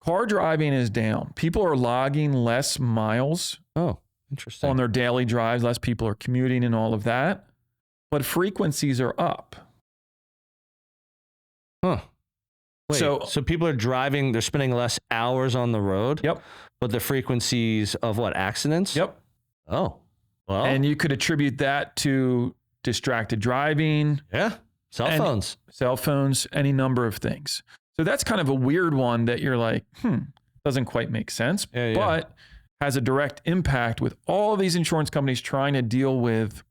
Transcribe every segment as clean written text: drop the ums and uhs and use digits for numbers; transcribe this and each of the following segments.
car driving is down. People are logging less miles Oh, interesting. on their daily drives. Less people are commuting and all of that. But frequencies are up. Huh. Wait, So people are driving, they're spending less hours on the road? Yep. But the frequencies of what, accidents? Yep. Oh, well. And you could attribute that to distracted driving. Yeah. Cell phones, Any number of things. So that's kind of a weird one that you're like, doesn't quite make sense, but has a direct impact with all of these insurance companies trying to deal with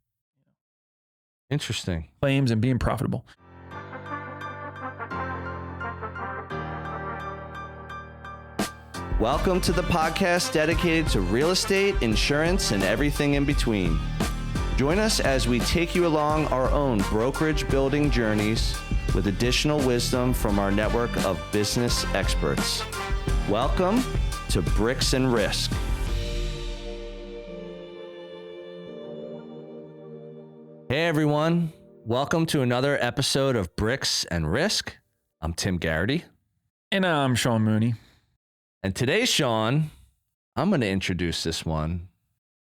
interesting claims and being profitable. Welcome to the podcast dedicated to real estate, insurance, and everything in between. Join us as we take you along our own brokerage building journeys with additional wisdom from our network of business experts. Welcome to Bricks and Risk. Hey everyone, welcome to another episode of Bricks and Risk. I'm Tim Garrity. And I'm Sean Mooney. And today, Sean, I'm going to introduce this one.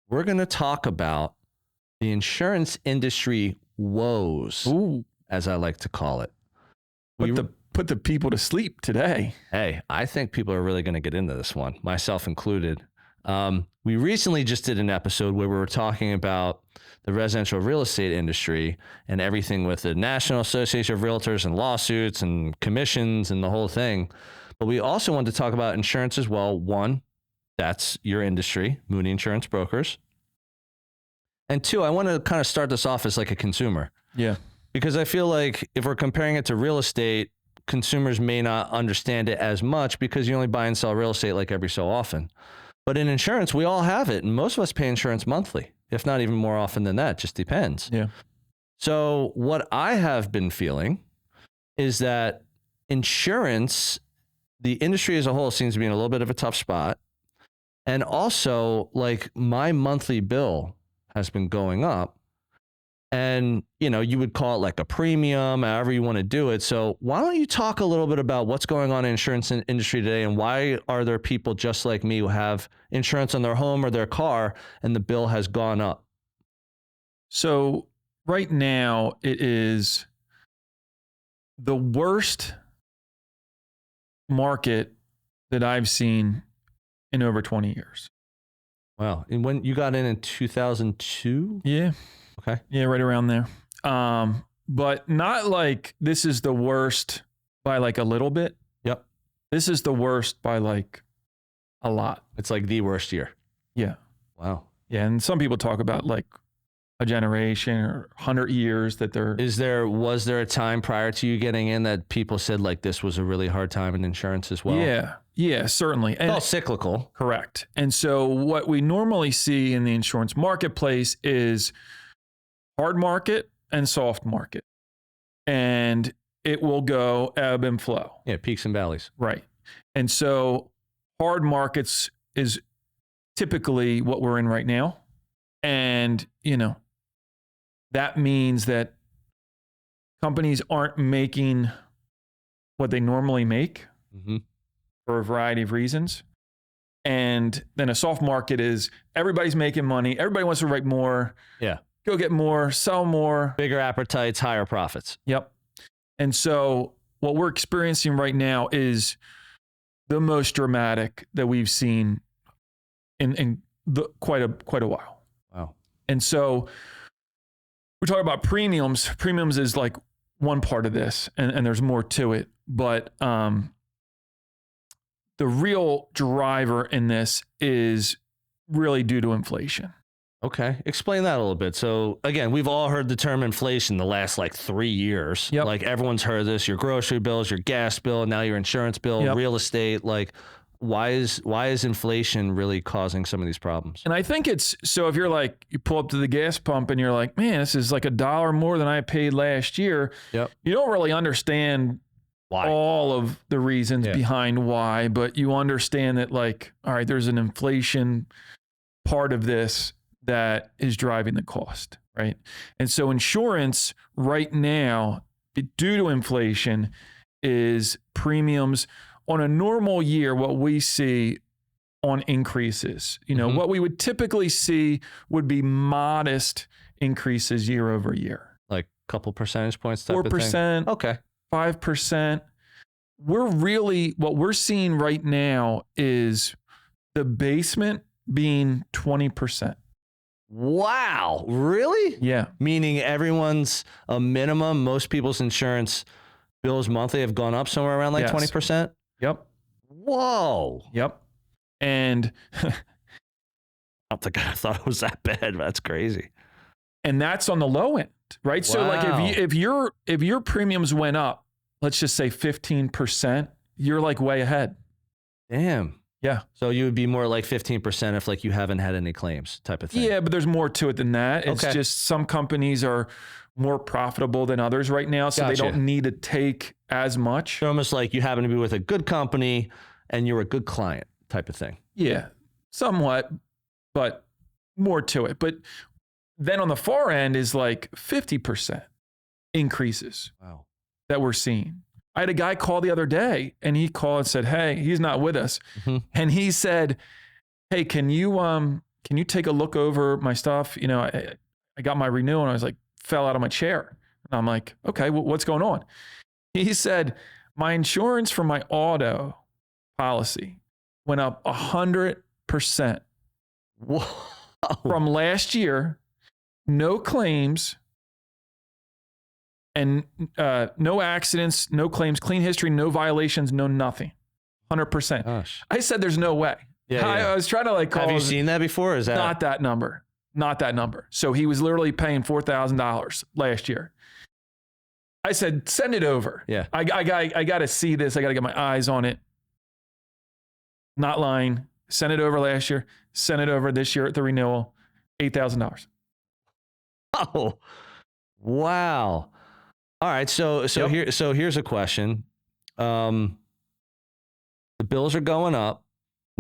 We're going to talk about the insurance industry woes, as I like to call it. Put the people to sleep today. Hey, I think people are really going to get into this one, myself included. We recently just did an episode where we were talking about the residential real estate industry and everything with the National Association of Realtors and lawsuits and commissions and the whole thing. But we also wanted to talk about insurance as well. One, that's your industry, Mooney Insurance Brokers. And two, I want to kind of start this off as like a consumer. Yeah. Because I feel like if we're comparing it to real estate, consumers may not understand it as much because you only buy and sell real estate like every so often. But in insurance, we all have it. And most of us pay insurance monthly, if not even more often than that. Just depends. Yeah. So what I have been feeling is that insurance, the industry as a whole, seems to be in a little bit of a tough spot. And also, like, my monthly bill has been going up. And, you know, you would call it like a premium, however you want to do it. So why don't you talk a little bit about what's going on in the insurance industry today, and why are there people just like me who have insurance on their home or their car and the bill has gone up? So right now it is the worst market that I've seen in over 20 years. Wow. And when you got in 2002? Yeah. Okay. Yeah, right around there. But not like this is the worst by like a little bit. Yep. This is the worst by like a lot. It's like the worst year. Yeah. Wow. Yeah. And some people talk about like a generation or 100 years that they're... Was there a time prior to you getting in that people said like this was a really hard time in insurance as well? Yeah, certainly. It's all cyclical. Correct. And so what we normally see in the insurance marketplace is hard market and soft market. And it will go ebb and flow. Yeah, peaks and valleys. Right. And so hard markets is typically what we're in right now. And, you know, that means that companies aren't making what they normally make for a variety of reasons. And then a soft market is everybody's making money. Everybody wants to write more. Yeah. Go get more, sell more. Bigger appetites, higher profits. Yep. And so what we're experiencing right now is the most dramatic that we've seen in quite a while. Wow. And so we talk about premiums. Premiums is like one part of this, and there's more to it. But the real driver in this is really due to inflation. Okay. Explain that a little bit. So again, we've all heard the term inflation the last like 3 years. Yep. Like everyone's heard this, your grocery bills, your gas bill, now your insurance bill, real estate. Like why is inflation really causing some of these problems? And I think it's, so if you're like, you pull up to the gas pump and you're like, man, this is like $1 more than I paid last year. Yep. You don't really understand why, all of the reasons behind why, but you understand that like, all right, there's an inflation part of this that is driving the cost, right? And so insurance right now, due to inflation, is premiums on a normal year, what we see on increases, what we would typically see would be modest increases year over year. Like a couple percentage points type 4%, of thing? Okay. 5%. What we're seeing right now is the basement being 20%. Wow. Really? Yeah. Meaning everyone's a minimum. Most people's insurance bills monthly have gone up somewhere around like 20%. Yep. Whoa. Yep. And I don't think I thought it was that bad. That's crazy. And that's on the low end, right? Wow. So like if your premiums went up, let's just say 15%, you're like way ahead. Damn. Yeah. So you would be more like 15% if like you haven't had any claims type of thing. Yeah, but there's more to it than that. It's just some companies are more profitable than others right now, so they don't need to take as much. They're almost like you happen to be with a good company and you're a good client type of thing. Yeah, somewhat, but more to it. But then on the far end is like 50% increases that we're seeing. I had a guy call the other day and he called and said, hey, he's not with us. Mm-hmm. And he said, hey, can you take a look over my stuff? I got my renewal and I was like, fell out of my chair. And I'm like, okay, what's going on? He said, my insurance for my auto policy went up 100% from last year, no claims, and no accidents, no claims, clean history, no violations, no nothing. 100%. Gosh. I said, there's no way. I was trying to like call. Have you seen that before? Is that not that number? Not that number. So he was literally paying $4,000 last year. I said, send it over. Yeah. I got to see this. I got to get my eyes on it. Not lying. Sent it over last year. Sent it over this year at the renewal. $8,000. Oh, wow. All right. So here's a question. The bills are going up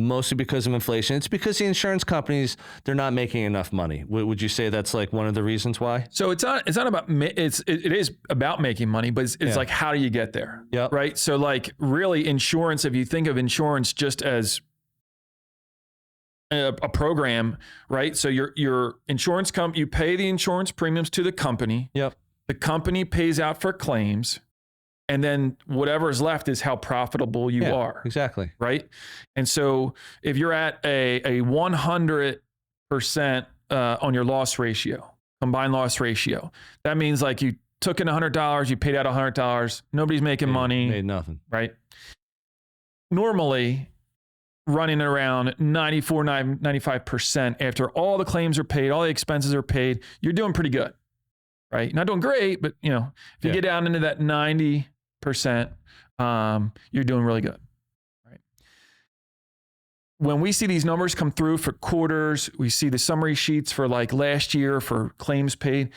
mostly because of inflation. It's because the insurance companies, they're not making enough money. Would you say that's like one of the reasons why? So it is about making money, but it's like, how do you get there? Yep. Right. So like really insurance, if you think of insurance just as a program, right? So your insurance you pay the insurance premiums to the company. Yep. The company pays out for claims, and then whatever is left is how profitable you are. Exactly. Right. And so if you're at a 100% on your loss ratio, combined loss ratio, that means like you took in $100, you paid out $100, nobody's making money. Made nothing. Right. Normally running around 94, 95% after all the claims are paid, all the expenses are paid, you're doing pretty good. Right? You're not doing great, but if you get down into that 90%, you're doing really good. Right? When we see these numbers come through for quarters, we see the summary sheets for like last year for claims paid.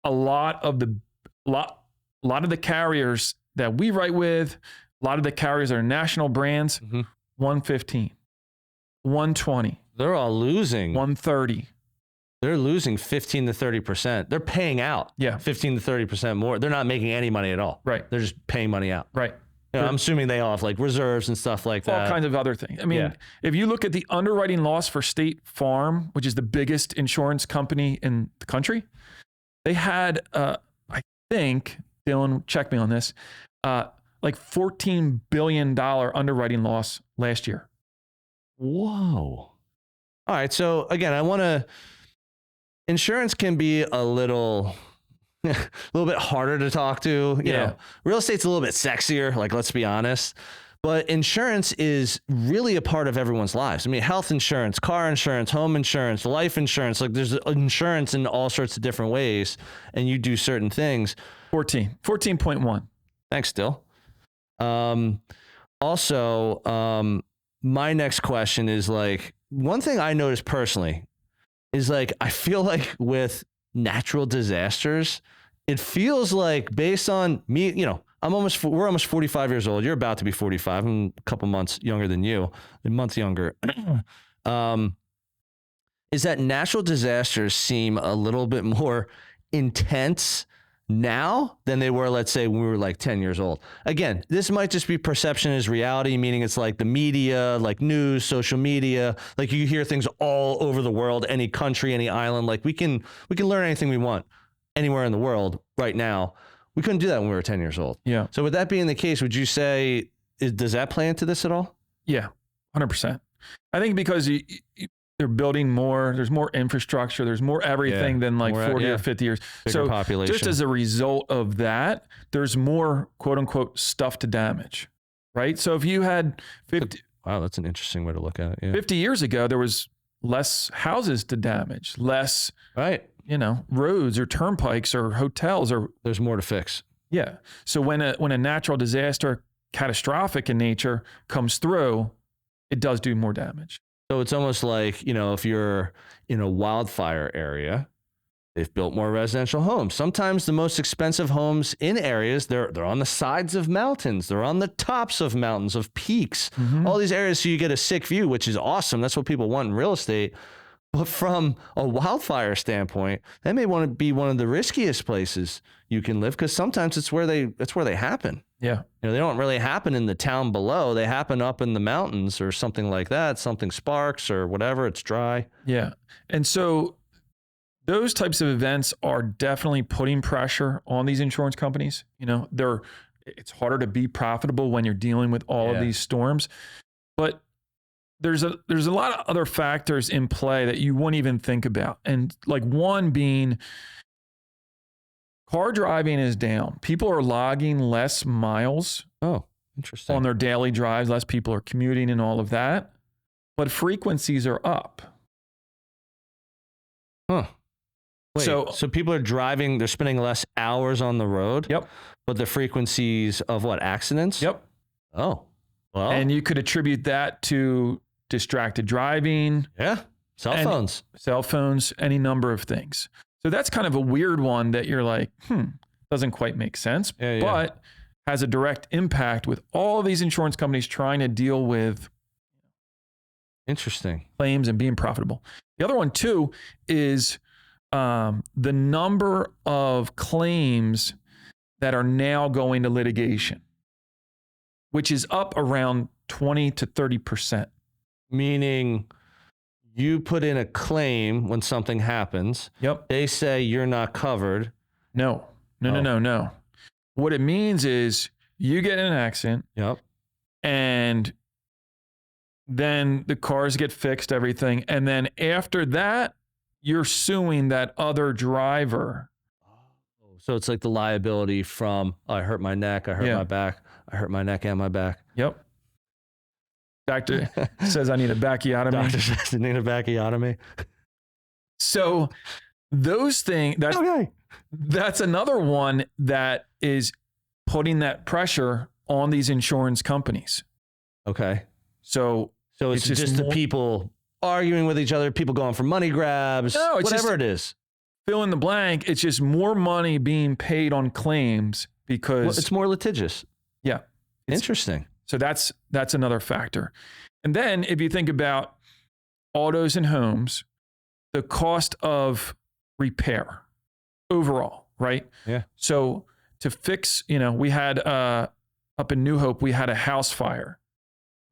A lot of the carriers that we write with, a lot of the carriers that are national brands, 115, 120. They're all losing. 130. They're losing 15 to 30%. They're paying out 15 to 30% more. They're not making any money at all. Right. They're just paying money out. Right. I'm assuming they all have like reserves and stuff like that. All kinds of other things. I mean, if you look at the underwriting loss for State Farm, which is the biggest insurance company in the country, they had, I think, Dylan, check me on this, like $14 billion underwriting loss last year. Whoa. All right. So again, insurance can be a little bit harder to talk to. You know, real estate's a little bit sexier, like, let's be honest. But insurance is really a part of everyone's lives. I mean, health insurance, car insurance, home insurance, life insurance, like there's insurance in all sorts of different ways, and you do certain things. 14.1. Thanks, Dill. Also, my next question is like, one thing I noticed personally is like, I feel like with natural disasters, it feels like based on me, we're almost 45 years old. You're about to be 45. I'm a couple months younger than you, a month younger. Is that natural disasters seem a little bit more intense now than they were, let's say, when we were like 10 years old. Again, this might just be perception as reality, meaning it's like the media, like news, social media, like you hear things all over the world, any country, any island, like we can learn anything we want anywhere in the world right now. We couldn't do that when we were 10 years old. Yeah. So with that being the case, would you say, does that play into this at all? Yeah, 100%. I think because they're building more, there's more infrastructure, there's more everything than like 40 or 50 years. Bigger population. Just as a result of that, there's more quote unquote stuff to damage, right? So if you had 50... Wow, that's an interesting way to look at it. Yeah. 50 years ago, there was less houses to damage, less, right, roads or turnpikes or hotels, or there's more to fix. Yeah. So when a natural disaster, catastrophic in nature, comes through, it does do more damage. So it's almost like, if you're in a wildfire area, they've built more residential homes. Sometimes the most expensive homes in areas, they're on the sides of mountains. They're on the tops of mountains, of peaks, all these areas. So you get a sick view, which is awesome. That's what people want in real estate. But from a wildfire standpoint, that may want to be one of the riskiest places you can live, because sometimes it's where they happen. Yeah. They don't really happen in the town below. They happen up in the mountains or something like that. Something sparks or whatever. It's dry. Yeah. And so those types of events are definitely putting pressure on these insurance companies. It's harder to be profitable when you're dealing with all of these storms. But there's a lot of other factors in play that you wouldn't even think about. And like one being, car driving is down. People are logging less miles. Oh, interesting. On their daily drives. Less people are commuting and all of that. But frequencies are up. Huh. Wait, so people are driving, they're spending less hours on the road? Yep. But the frequencies of what, accidents? Yep. Oh, well. And you could attribute that to distracted driving. Yeah. Cell phones, any number of things. So that's kind of a weird one that you're like, doesn't quite make sense, but has a direct impact with all these insurance companies trying to deal with interesting claims and being profitable. The other one too is the number of claims that are now going to litigation, which is up around 20 to 30%. Meaning you put in a claim when something happens. Yep. They say you're not covered. No. What it means is you get in an accident. Yep. And then the cars get fixed, everything. And then after that, you're suing that other driver. So it's like the liability from, I hurt my neck, I hurt my back, I hurt my neck and my back. Yep. Doctor says I need a backiotomy. Doctor says I need a backiotomy. So those things, that's another one that is putting that pressure on these insurance companies. Okay. So it's just the people arguing with each other, people going for money grabs, whatever it is. Fill in the blank. It's just more money being paid on claims because it's more litigious. Yeah. Interesting. So that's another factor. And then if you think about autos and homes, the cost of repair overall, right? Yeah. So to fix, we had up in New Hope, we had a house fire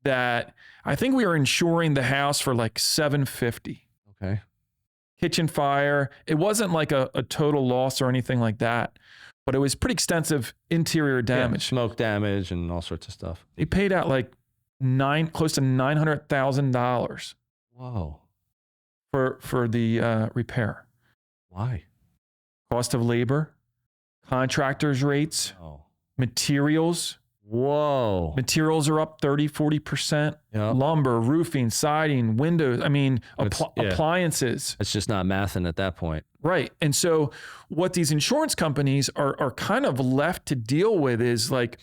that I think we were insuring the house for like $750. Okay. Kitchen fire. It wasn't like a total loss or anything like that, but it was pretty extensive interior damage. Smoke damage and all sorts of stuff. They paid out like close to $900,000. Whoa. For the repair. Why? Cost of labor, contractors' rates, materials. Whoa. Materials are up 30, 40%. Yep. Lumber, roofing, siding, windows. I mean, appliances. It's just not mathing at that point. Right. And so what these insurance companies are kind of left to deal with is like,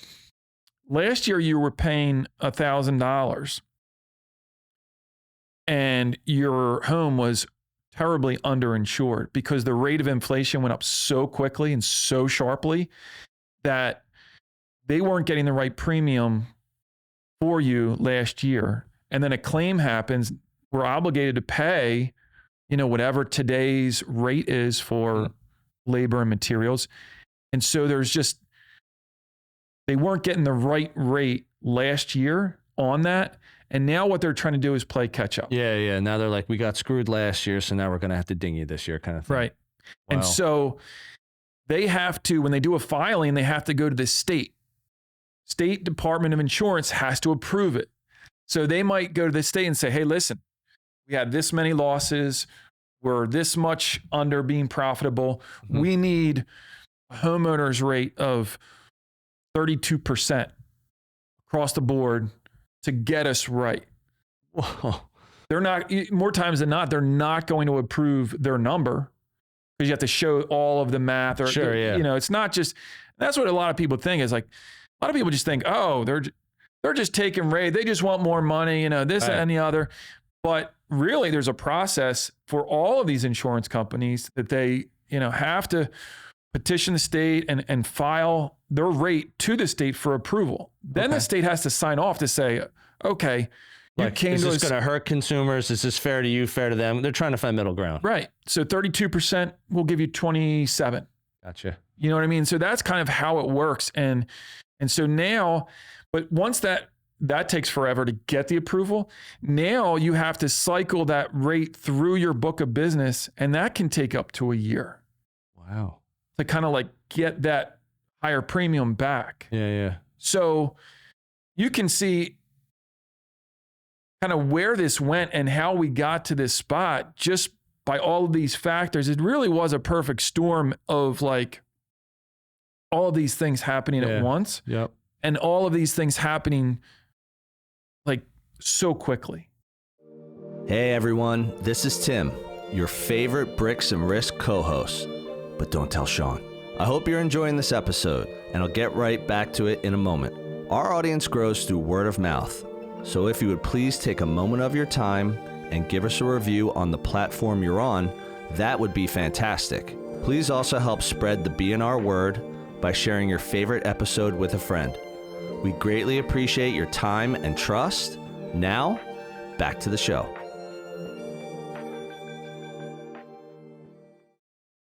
last year you were paying $1,000 and your home was terribly underinsured because the rate of inflation went up so quickly and so sharply that they weren't getting the right premium for you last year. And then a claim happens, we're obligated to pay, whatever today's rate is for labor and materials. And so they weren't getting the right rate last year on that. And now what they're trying to do is play catch up. Yeah. Now they're like, we got screwed last year, so now we're going to have to ding you this year kind of thing. Right. Wow. And so they have to, when they do a filing, they have to go to the state. State Department of Insurance has to approve it. So they might go to the state and say, hey, listen, we had this many losses. We're this much under being profitable. Mm-hmm. We need a homeowner's rate of 32% across the board to get us right. Whoa. They're not, more times than not, they're not going to approve their number because you have to show all of the math. Or, sure, yeah. You know, it's not just, that's what a lot of people think is like, a lot of people just think, oh, they're just taking rate. They just want more money, you know, this right. and the other. But really, there's a process for all of these insurance companies that they, you know, have to petition the state and file their rate to the state for approval. Then the state has to sign off to say, okay, you like, came is to this us. going to hurt consumers? Is this fair to you, fair to them? They're trying to find middle ground. Right. So 32% will give you 27. Gotcha. You know what I mean? So that's kind of how it works. And so now, but once that takes forever to get the approval, now you have to cycle that rate through your book of business, and that can take up to a year. Wow. To kind of like get that higher premium back. Yeah. So you can see kind of where this went and how we got to this spot just by all of these factors. It really was a perfect storm of like all of these things happening at once. Yep. And all of these things happening like so quickly. Hey everyone, this is Tim, your favorite Bricks and Risk co-host. But don't tell Sean. I hope you're enjoying this episode, and I'll get right back to it in a moment. Our audience grows through word of mouth, so if you would please take a moment of your time and give us a review on the platform you're on, that would be fantastic. Please also help spread the B&R word by sharing your favorite episode with a friend. We greatly appreciate your time and trust. Now, back to the show.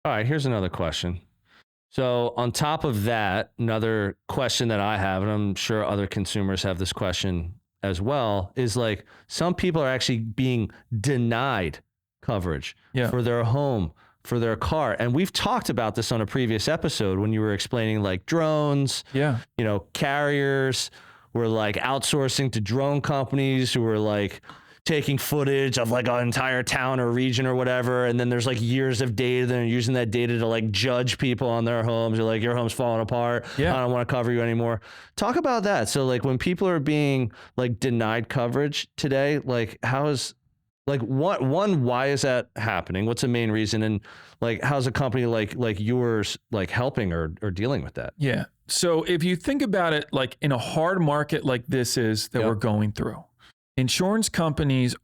All right, here's another question. So on top of that, another question that I have, and I'm sure other consumers have this question as well, is like some people are actually being denied coverage for their home, for their car. And we've talked about this on a previous episode when you were explaining like drones, you know, carriers were like outsourcing to drone companies who were like taking footage of like an entire town or region or whatever. And then there's like years of data. They're using that data to like judge people on their homes. Or like, your home's falling apart. I don't want to cover you anymore. Talk about that. So like when people are being like denied coverage today, like how is like why is that happening? What's the main reason? And like, how's a company like yours, like helping or dealing with that? Yeah. So if you think about it, like in a hard market like this is that we're going through, insurance companies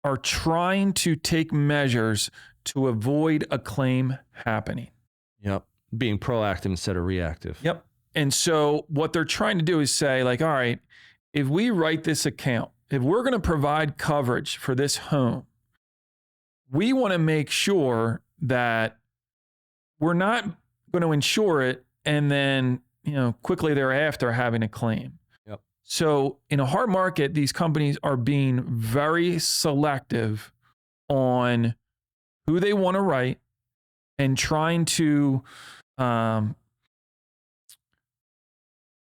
are trying to take measures to avoid a claim happening. Yep. Being proactive instead of reactive. Yep. And so what they're trying to do is say like, all right, if we write this account, if we're going to provide coverage for this home, we want to make sure that we're not going to insure it and then, you know, quickly thereafter having a claim. So in a hard market, these companies are being very selective on who they want to write and trying to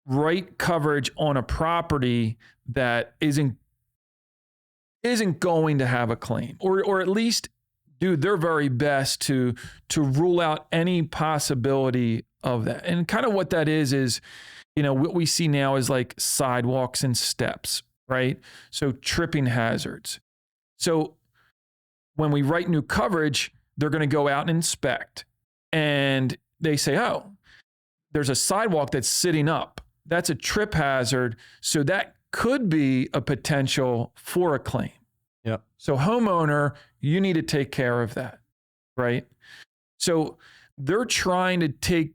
write coverage on a property that isn't going to have a claim, or at least do their very best to rule out any possibility of that. And kind of what that is, you know, what we see now is like sidewalks and steps, right? So tripping hazards. So when we write new coverage, they're going to go out and inspect. And they say, oh, there's a sidewalk that's sitting up. That's a trip hazard. So that could be a potential for a claim. Yep. So homeowner, you need to take care of that, right? So they're trying to take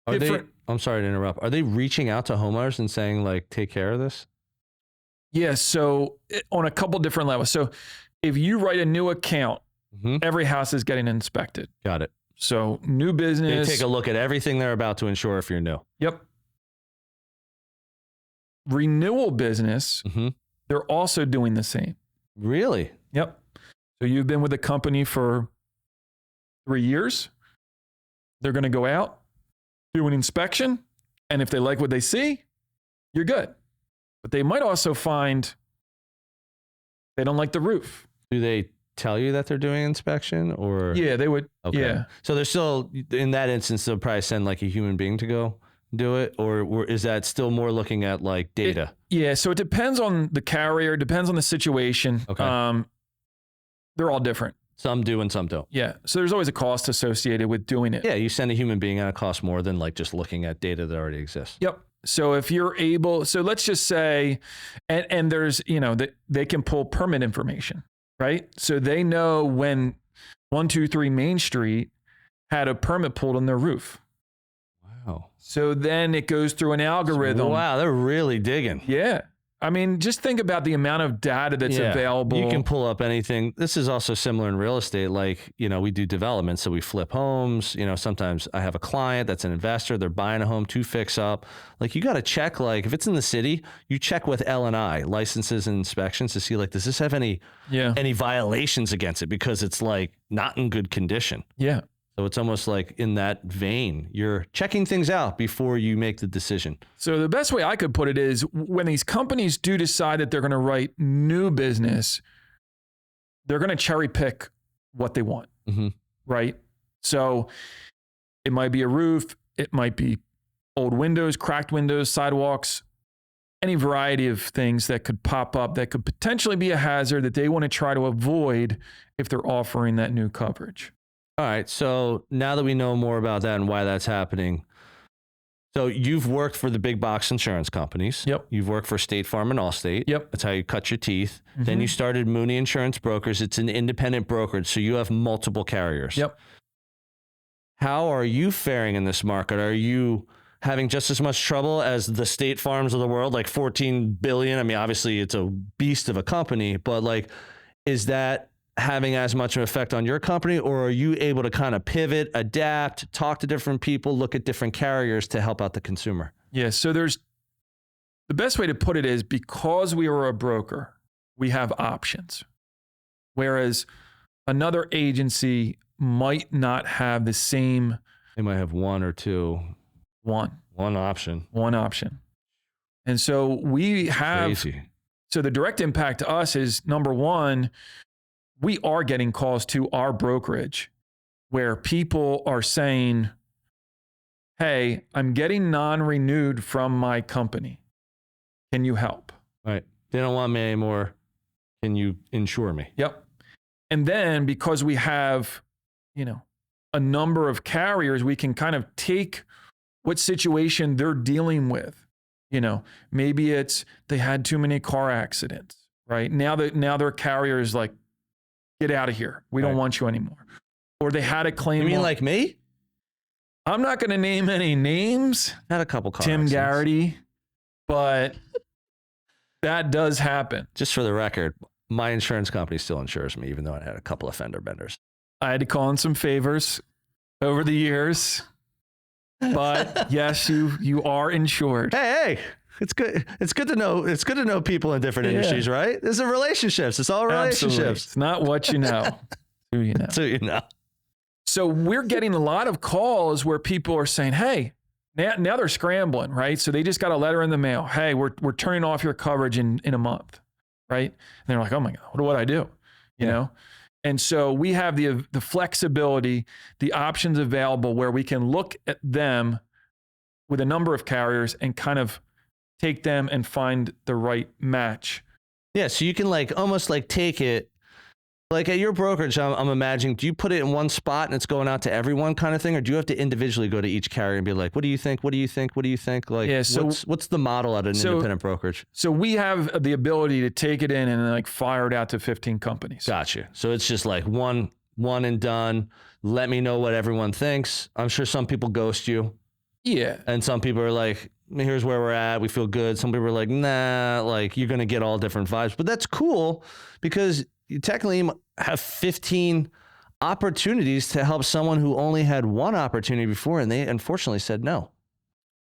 I'm sorry to interrupt. Are they reaching out to homeowners and saying like, take care of this? Yeah. So on a couple different levels. So if you write a new account, every house is getting inspected. Got it. So new They business. take a look at everything they're about to insure if you're new. Yep. Renewal business, Mm-hmm. they're also doing the same. Really? Yep. So you've been with the company for 3 years. They're going to go out, do an inspection, and if they like what they see, you're good. But they might also find they don't like the roof. Do they tell you that they're doing inspection or? Yeah, they would. Okay. Yeah. So they're still, in that instance, they'll probably send like a human being to go do it, or is that still more looking at like data? Yeah. So it depends on the carrier, depends on the situation. Okay. They're all different. Some do and some don't. Yeah. So there's always a cost associated with doing it. Yeah, you send a human being and it costs more than like just looking at data that already exists. Yep. So if you're able, so let's just say, and there's, they can pull permit information, right? So they know when 123 Main Street had a permit pulled on their roof. Wow. So then it goes through an algorithm. Wow, they're really digging. Yeah. I mean, just think about the amount of data that's available. You can pull up anything. This is also similar in real estate. Like, we do development, so we flip homes. Sometimes I have a client that's an investor. They're buying a home to fix up. Like, you got to check, like, if it's in the city, you check with L&I, licenses and inspections, to see, like, does this have any violations against it? Because it's, like, not in good condition. Yeah. So it's almost like in that vein, you're checking things out before you make the decision. So the best way I could put it is when these companies do decide that they're going to write new business, they're going to cherry pick what they want, right? So it might be a roof, it might be old windows, cracked windows, sidewalks, any variety of things that could pop up that could potentially be a hazard that they want to try to avoid if they're offering that new coverage. All right. So now that we know more about that and why that's happening, so you've worked for the big box insurance companies. Yep. You've worked for State Farm and Allstate. Yep. That's how you cut your teeth. Then you started Mooney Insurance Brokers. It's an independent brokerage, so you have multiple carriers. Yep. How are you faring in this market? Are you having just as much trouble as the State Farms of the world, like 14 billion? I mean, obviously it's a beast of a company, but like, is that having as much of an effect on your company, or are you able to kind of pivot, adapt, talk to different people, look at different carriers to help out the consumer? Yeah. So the best way to put it is, because we are a broker, we have options. Whereas another agency might not have the same. They might have one or two. One option. And so we have, Crazy. So the direct impact to us is, number one, we are getting calls to our brokerage where people are saying, hey, I'm getting non-renewed from my company. Can you help? Right. They don't want me anymore. Can you insure me? Yep. And then because we have, a number of carriers, we can kind of take what situation they're dealing with. Maybe it's they had too many car accidents, right? Now their carrier is like, get out of here. We don't want you anymore. Or they had a claim. You mean like me? I'm not going to name any names. Had a couple car Tim accidents. Garrity, but that does happen. Just for the record, my insurance company still insures me, even though I had a couple of fender benders. I had to call in some favors over the years, but yes, you are insured. Hey, it's good. It's good to know. It's good to know people in different industries, right? This is relationships. It's all relationships. Absolutely. It's not what you know, who you know. So you know. So we're getting a lot of calls where people are saying, hey, now they're scrambling, right? So they just got a letter in the mail. Hey, we're turning off your coverage in a month, right? And they're like, oh my God, what do I do? You know? And so we have the flexibility, the options available where we can look at them with a number of carriers and kind of take them and find the right match. Yeah, so you can almost take it, like at your brokerage, I'm imagining, do you put it in one spot and it's going out to everyone kind of thing? Or do you have to individually go to each carrier and be like, what do you think? What do you think? What do you think? Like, yeah, so what's the model at an independent brokerage? So we have the ability to take it in and fire it out to 15 companies. Gotcha. So it's just like one and done. Let me know what everyone thinks. I'm sure some people ghost you. Yeah. And some people are like, here's where we're at. We feel good. Some people are like, nah, you're going to get all different vibes. But that's cool because you technically have 15 opportunities to help someone who only had one opportunity before, and they unfortunately said no.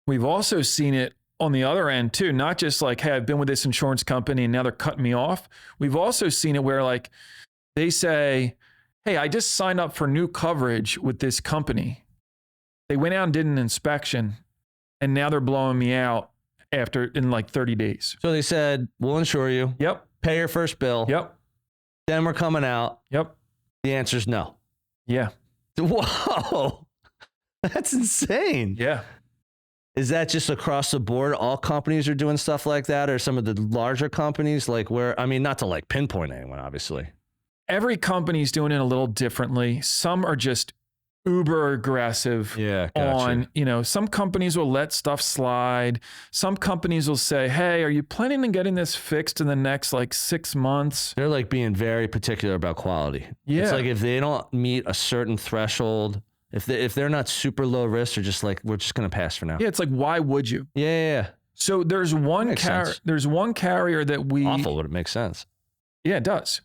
We've also seen it on the other end too, not just like, hey, I've been with this insurance company and now they're cutting me off. We've also seen it where like they say, hey, I just signed up for new coverage with this company. They went out and did an inspection and now they're blowing me out in like 30 days. So they said, we'll insure you. Yep. Pay your first bill. Yep. Then we're coming out. Yep. The answer's no. Yeah. Whoa. That's insane. Yeah. Is that just across the board? All companies are doing stuff like that, or some of the larger companies, like where, I mean, not to like pinpoint anyone, obviously. Every company's doing it a little differently. Some are just uber aggressive on, some companies will let stuff slide. Some companies will say, hey, are you planning on getting this fixed in the next like 6 months? They're like being very particular about quality. Yeah. It's like if they don't meet a certain threshold, if they're not super low risk, they're just like, we're just going to pass for now. Yeah. It's like, why would you? Yeah. So there's one carrier that we... Awful, but it makes sense. Yeah, it does.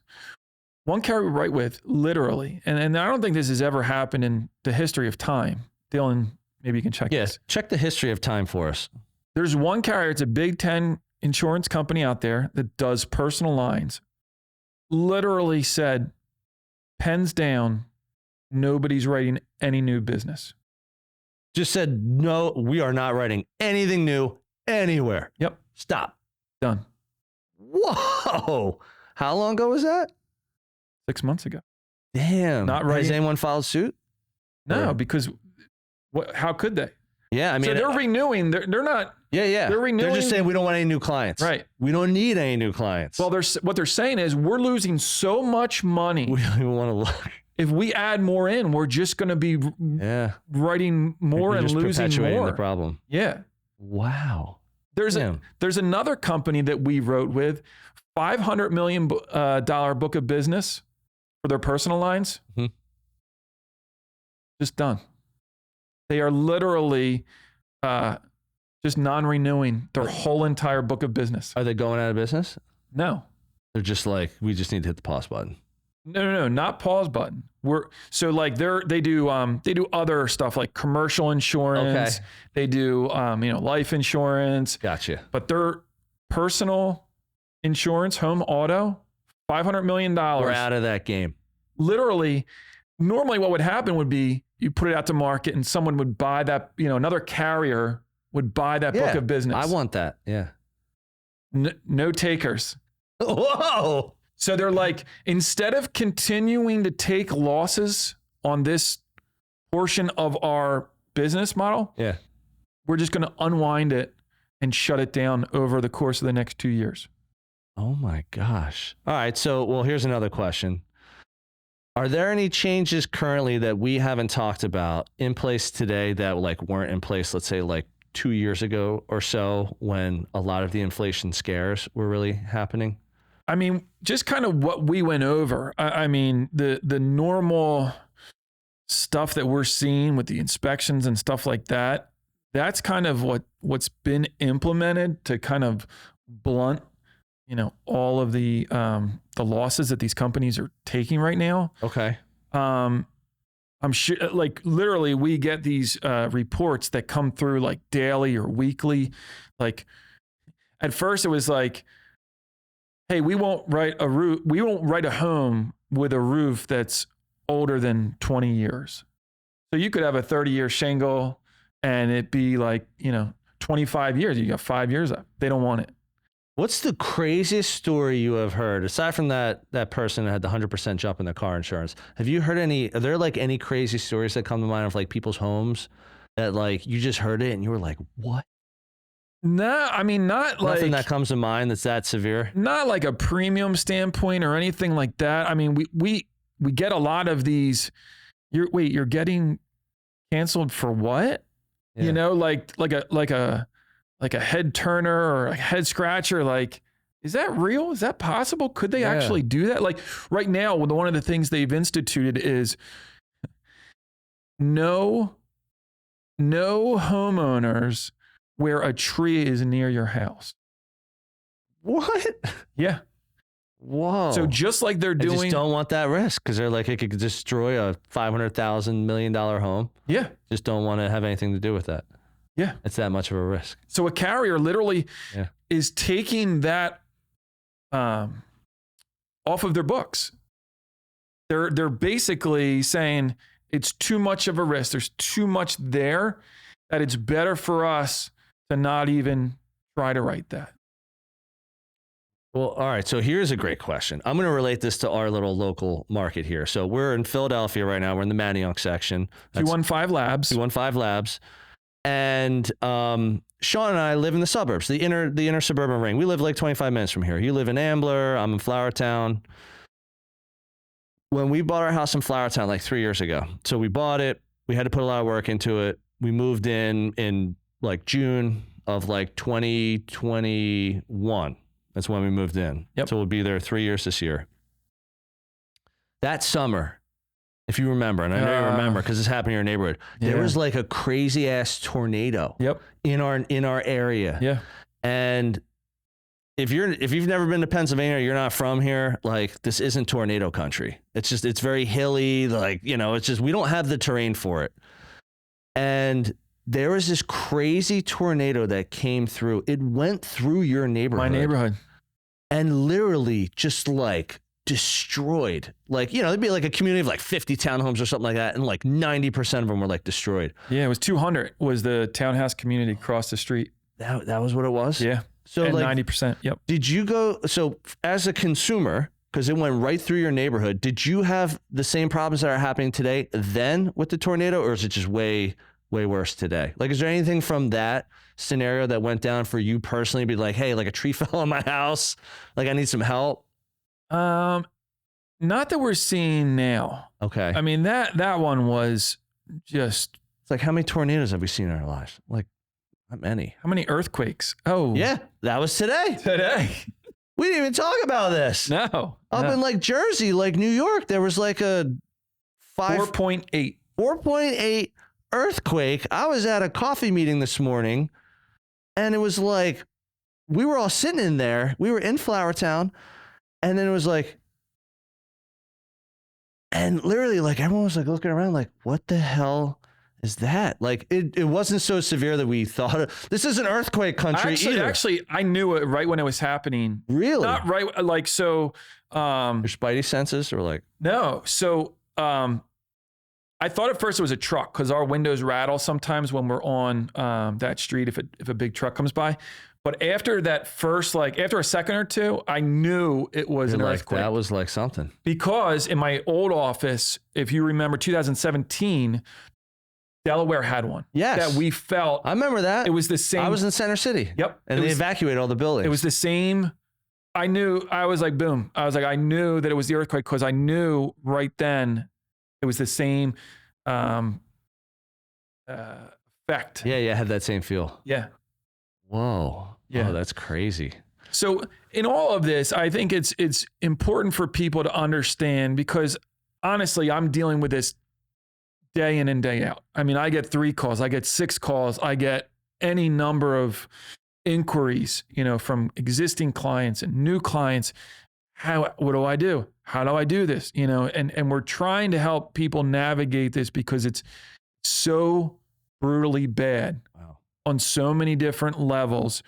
One carrier we write with, literally, and I don't think this has ever happened in the history of time. Dylan, maybe you can check this. Check the history of time for us. There's one carrier, it's a Big 10 insurance company out there that does personal lines. Literally said, pens down, nobody's writing any new business. Just said, no, we are not writing anything new anywhere. Yep. Stop. Done. Whoa. How long ago was that? 6 months ago. Damn. Not writing. Has anyone filed suit? No, because how could they? Yeah, I mean, so they're renewing. They're not. Yeah. They're renewing. They're just saying we don't want any new clients. Right. We don't need any new clients. Well, what they're saying is we're losing so much money. We don't even want to look. If we add more in, we're just going to be writing more and losing perpetuating more. The problem. Yeah. Wow. There's another company that we wrote with, $500 million book of business for their personal lines. Mm-hmm. Just done. They are literally just non-renewing their whole entire book of business. Are they going out of business? No. They're just like, we just need to hit the pause button. No, not pause button. They do other stuff like commercial insurance. Okay. They do life insurance. Gotcha. But their personal insurance, home auto, $500 million. We're out of that game. Literally, normally what would happen would be you put it out to market and someone would buy that, another carrier would buy that book of business. I want that. Yeah. No takers. Whoa. So they're like, instead of continuing to take losses on this portion of our business model, we're just going to unwind it and shut it down over the course of the next 2 years. Oh my gosh. All right. So, here's another question. Are there any changes currently that we haven't talked about in place today that like weren't in place, let's say like 2 years ago or so when a lot of the inflation scares were really happening? I mean, just kind of what we went over. I mean, the normal stuff that we're seeing with the inspections and stuff like that, that's kind of what's been implemented to kind of blunt, all of the losses that these companies are taking right now. Okay. I'm sure, like literally we get these reports that come through like daily or weekly. Like at first it was like, hey, we won't write a home with a roof that's older than 20 years. So you could have a 30-year shingle and it be like, 25 years. You got 5 years up. They don't want it. What's the craziest story you have heard, aside from that person that had the 100% jump in their car insurance? Have you heard are there like any crazy stories that come to mind of like people's homes that like you just heard it and you were like, what? No, I mean, not like... Nothing that comes to mind that's that severe? Not like a premium standpoint or anything like that. I mean, we get a lot of these, you're getting canceled for what? Yeah. Like a head turner or a head scratcher. Like, is that real? Is that possible? Could they actually do that? Like right now, one of the things they've instituted is no homeowners where a tree is near your house. What? Yeah. Whoa. So just like they're They just doing, don't want that risk because they're like, it could destroy a $500,000 million home. yeah, Just don't want to have anything to do with that. yeah. It's that much of a risk. So a carrier literally Yeah. is taking that off of their books. They're basically saying it's too much of a risk. There's too much there that it's better for us to not even try to write that. Well, all right. So here's a great question. I'm going to relate this to our little local market here. So we're in Philadelphia right now. We're in the Manayunk section. 215 Labs. 215 Labs. And Sean and I live in the suburbs, the inner suburban ring. We live like 25 minutes from here. You live in Ambler. I'm in Flourtown. When we bought our house in Flourtown like 3 years ago, so we bought it. We had to put a lot of work into it. We moved in like June of like 2021. That's when we moved in. Yep. So we'll be there 3 years this year. That summer, if you remember, and I know you remember because it's happened in your neighborhood, there was like a crazy ass tornado. Yep. In our area. Yeah. And if you've never been to Pennsylvania, or you're not from here, like this isn't tornado country. It's very hilly, like, it's just we don't have the terrain for it. And there was this crazy tornado that came through. It went through your neighborhood. My neighborhood. And literally just like destroyed. Like, there'd be like a community of like 50 townhomes or something like that. And like 90% of them were like destroyed. Yeah, it was 200 was the townhouse community across the street. That was what it was? Yeah. So and like 90%. Yep. Did you go, so as a consumer, because it went right through your neighborhood, did you have the same problems that are happening today then with the tornado, or is it just way, way worse today? Like, is there anything from that scenario that went down for you personally, be like, hey, like a tree fell on my house, like I need some help? Not that we're seeing now. Okay. I mean, that one was just. It's like, how many tornadoes have we seen in our lives? Like, not many. How many earthquakes? Oh. Yeah, that was today. Today. We didn't even talk about this. No. Up in like Jersey, like New York, there was like a 4.8 earthquake. I was at a coffee meeting this morning, and it was like, we were all sitting in there. We were in Flourtown, and then it was like, and literally like everyone was like looking around like, what the hell is that? Like it wasn't so severe that we thought this is an earthquake country either. Actually, I knew it right when it was happening. Really? Not right. Like, so, Your spidey senses are like, no. So, I thought at first it was a truck because our windows rattle sometimes when we're on that street if a big truck comes by. But after that first, like after a second or two, I knew it was an earthquake. That was like something. Because in my old office, if you remember 2017, Delaware had one. Yes. That we felt. I remember that. It was the same. I was in Center City. Yep. And they evacuated all the buildings. It was the same. I knew, I was like, boom. I was like, I knew that it was the earthquake because I knew right then it was the same effect. Yeah, I had that same feel. Yeah. Whoa. Yeah. Oh, that's crazy. So in all of this, I think it's important for people to understand because honestly, I'm dealing with this day in and day out. I mean, I get 3 calls, I get 6 calls, I get any number of inquiries, from existing clients and new clients. What do I do? How do I do this? And we're trying to help people navigate this because it's so brutally bad on so many different levels.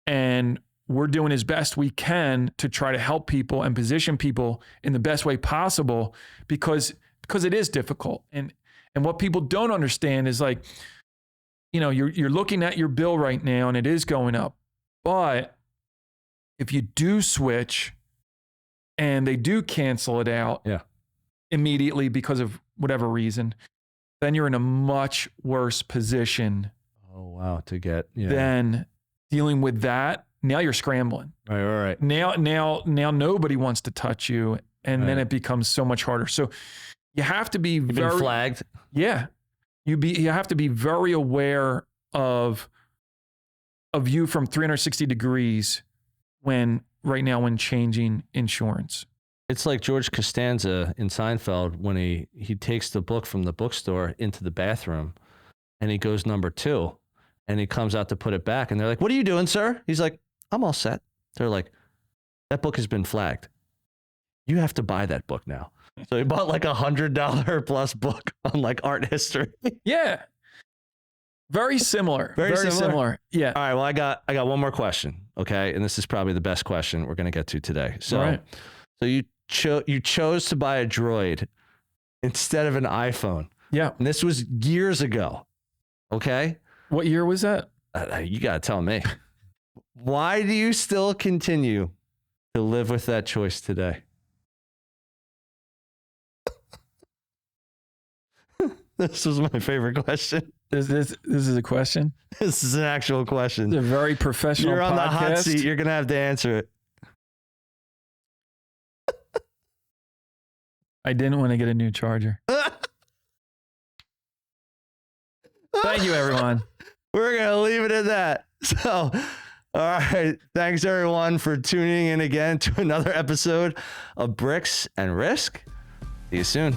And we're doing as best we can to try to help people and position people in the best way possible because it is difficult. And what people don't understand is like, you're looking at your bill right now and it is going up. But if you do switch and they do cancel it out immediately because of whatever reason, then you're in a much worse position. Oh, wow. To get, than dealing with that. Now you're scrambling. Right. Now nobody wants to touch you. And then it becomes so much harder. So you have to be been flagged. Yeah. You have to be very aware of you from 360 degrees when changing insurance. It's like George Costanza in Seinfeld when he takes the book from the bookstore into the bathroom and he goes number 2 and he comes out to put it back and they're like, "What are you doing, sir?" He's like, "I'm all set." They're like, that book has been flagged. You have to buy that book now. So he bought like $100 plus book on like art history. Yeah. Very similar. Very similar? Yeah. All right. Well, I got one more question. Okay. And this is probably the best question we're going to get to today. So, All right. so you chose to buy a Droid instead of an iPhone. Yeah. And this was years ago. Okay. What year was that? You got to tell me. Why do you still continue to live with that choice today? This was my favorite question. This is a question? This is an actual question. It's a very professional You're on podcast. the hot seat. You're going to have to answer it. I didn't want to get a new charger. Thank you, everyone. We're going to leave it at that. So, all right. Thanks, everyone, for tuning in again to another episode of Bricks and Risk. See you soon.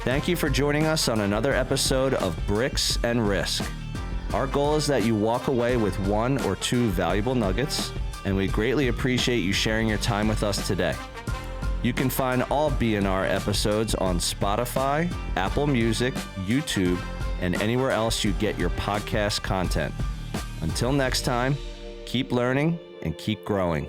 Thank you for joining us on another episode of Bricks and Risk. Our goal is that you walk away with 1 or 2 valuable nuggets, and we greatly appreciate you sharing your time with us today. You can find all B&R episodes on Spotify, Apple Music, YouTube, and anywhere else you get your podcast content. Until next time, keep learning and keep growing.